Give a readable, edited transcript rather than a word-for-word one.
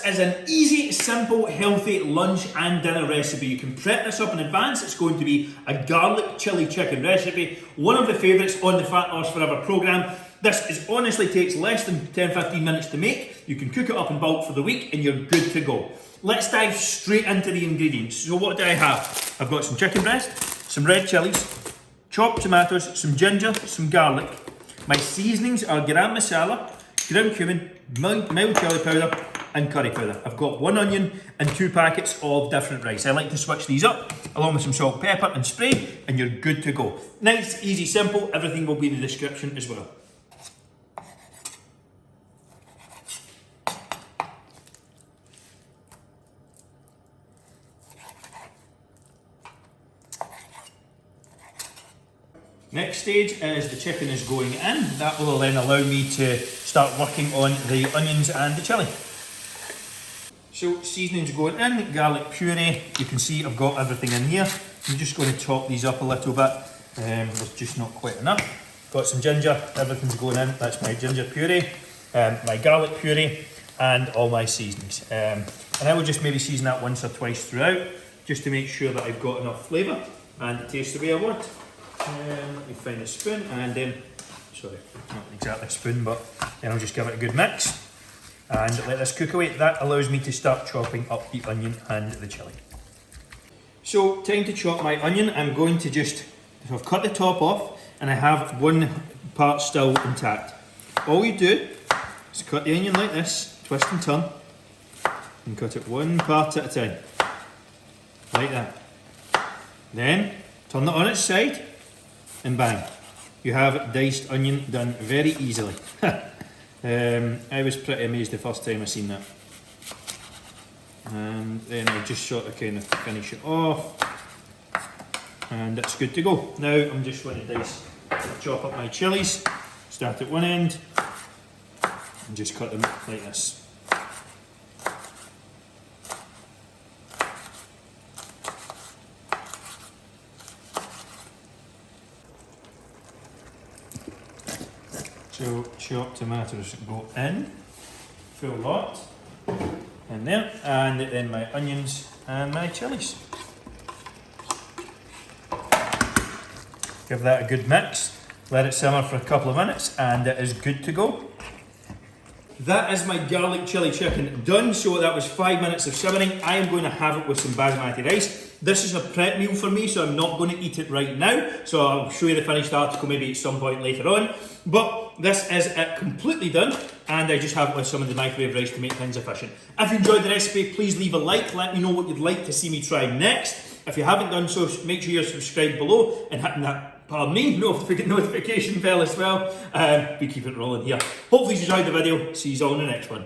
This is an easy, simple, healthy lunch and dinner recipe. You can prep this up in advance. It's going to be a garlic chili chicken recipe, one of the favourites on the Fat Loss Forever programme. This honestly takes less than 10-15 minutes to make. You can cook it up in bulk for the week and you're good to go. Let's dive straight into the ingredients. So what do I have? I've got some chicken breast, some red chillies, chopped tomatoes, some ginger, some garlic. My seasonings are garam masala, ground cumin, mild chilli powder and curry powder. I've got 1 onion and 2 packets of different rice. I like to switch these up along with some salt, pepper and spray and you're good to go. Nice, easy, simple. Everything will be in the description as well. Next stage is the chicken is going in. That will then allow me to start working on the onions and the chilli. So seasoning's going in, garlic puree. You can see I've got everything in here. I'm just going to top these up a little bit. There's just not quite enough. Got some ginger, everything's going in. That's my ginger puree, my garlic puree and all my seasonings. And I will just maybe season that once or twice throughout just to make sure that I've got enough flavour and it tastes the way I want. Let me find a spoon and then, sorry, not exactly a spoon, but then I'll just give it a good mix and let this cook away. That allows me to start chopping up the onion and the chilli. So, time to chop my onion. I'm going to so I've cut the top off and I have 1 part still intact. All you do is cut the onion like this, twist and turn, and cut it 1 part at a time, like that. Then, turn it on its side, and bang, you have diced onion done very easily. I was pretty amazed the first time I seen that. And then I just sort of kind of finish it off. And it's good to go. Now I'm just going to chop up my chilies, start at one end, and just cut them like this. So chopped tomatoes go in, full lot, in there, and then my onions and my chilies. Give that a good mix, let it simmer for a couple of minutes, and it is good to go. That is my garlic chili chicken done, so that was 5 minutes of simmering. I am going to have it with some basmati rice. This is a prep meal for me, so I'm not going to eat it right now. So I'll show you the finished article maybe at some point later on. But this is it completely done, and I just have it with some of the microwave rice to make things efficient. If you enjoyed the recipe, please leave a like. Let me know what you'd like to see me try next. If you haven't done so, make sure you're subscribed below and hitting that, pardon me, notification bell as well. We keep it rolling here. Hopefully you enjoyed the video. See you all in the next one.